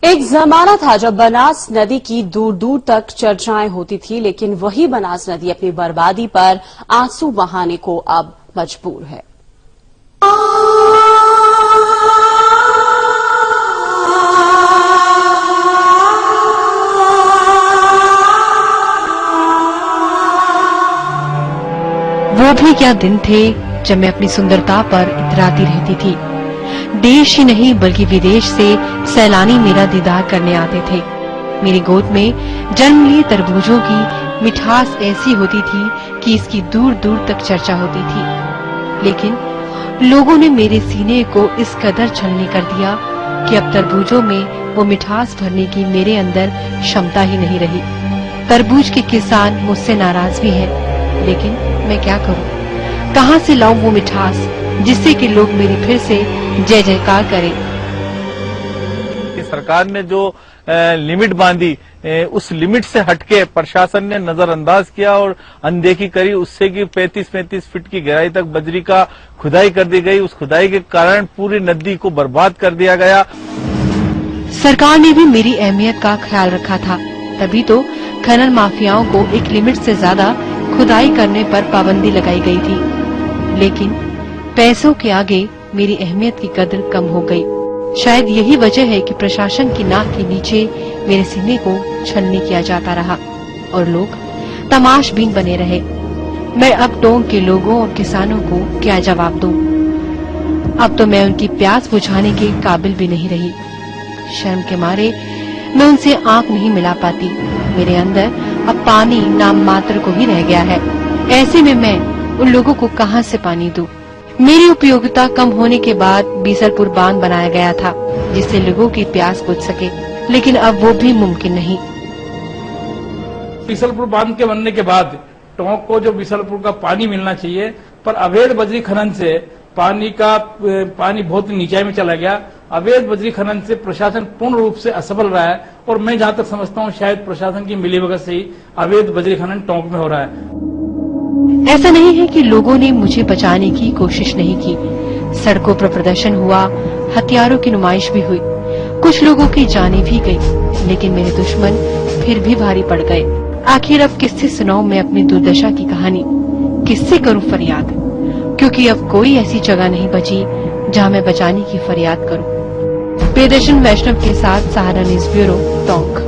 एक जमाना था जब बनास नदी की दूर दूर तक चर्चाएं होती थी, लेकिन वही बनास नदी अपनी बर्बादी पर आंसू बहाने को अब मजबूर है। वो भी क्या दिन थे जब मैं अपनी सुंदरता पर इतराती रहती थी। देश ही नहीं बल्कि विदेश से सैलानी मेरा दीदार करने आते थे। मेरी गोद में जन्म लिए तरबूजों की मिठास ऐसी होती थी कि इसकी दूर दूर तक चर्चा होती थी। लेकिन लोगों ने मेरे सीने को इस कदर छलनी कर दिया कि अब तरबूजों में वो मिठास भरने की मेरे अंदर क्षमता ही नहीं रही। तरबूज के किसान मुझसे नाराज भी हैं, लेकिन मैं क्या करूं? कहां से लाऊं वो मिठास जिससे कि लोग मेरी फिर से जय जयकार करें। सरकार ने जो लिमिट बांधी, उस लिमिट से हटके प्रशासन ने नजरअंदाज किया और अनदेखी करी। उससे कि 35-35 फीट की गहराई तक बजरी का खुदाई कर दी गई। उस खुदाई के कारण पूरी नदी को बर्बाद कर दिया गया। सरकार ने भी मेरी अहमियत का ख्याल रखा था, तभी तो खनन माफियाओं को एक लिमिट से ज्यादा खुदाई करने पर पाबंदी लगाई गई थी। लेकिन पैसों के आगे मेरी अहमियत की कदर कम हो गई। शायद यही वजह है कि प्रशासन की नाक के नीचे मेरे सीने को छलनी किया जाता रहा और लोग तमाशबीन बने रहे। मैं अब टोंक के लोगों और किसानों को क्या जवाब दूं? अब तो मैं उनकी प्यास बुझाने के काबिल भी नहीं रही। शर्म के मारे मैं उनसे आंख नहीं मिला पाती। मेरे अंदर अब पानी नाम मात्र को ही रह गया है। ऐसे में मैं उन लोगों को कहां से पानी दूं? मेरी उपयोगिता कम होने के बाद बीसलपुर बांध बनाया गया था जिससे लोगों की प्यास बुझ सके, लेकिन अब वो भी मुमकिन नहीं। बीसलपुर बांध के बनने के बाद टोंक को जो बीसलपुर का पानी मिलना चाहिए, पर अवैध बजरी खनन से पानी बहुत नीचाई में चला गया। अवैध बजरी खनन से प्रशासन पूर्ण रूप से असफल रहा है और मैं जहां तक समझता हूं शायद प्रशासन की मिलीभगत से ही अवैध बजरी खनन टोंक में हो रहा है। ऐसा नहीं है कि लोगों ने मुझे बचाने की कोशिश नहीं की। सड़कों पर प्रदर्शन हुआ, हथियारों की नुमाइश भी हुई, कुछ लोगों की जानें भी गई, लेकिन मेरे दुश्मन फिर भी भारी पड़ गए। आखिर अब किससे सुनाऊं मैं अपनी दुर्दशा की कहानी? किससे करूं फरियाद? क्योंकि अब कोई ऐसी जगह नहीं बची जहां मैं बचाने की फरियाद करूं। प्रियदर्शन वैष्णव के साथ सहारा न्यूज ब्यूरो, टोंक।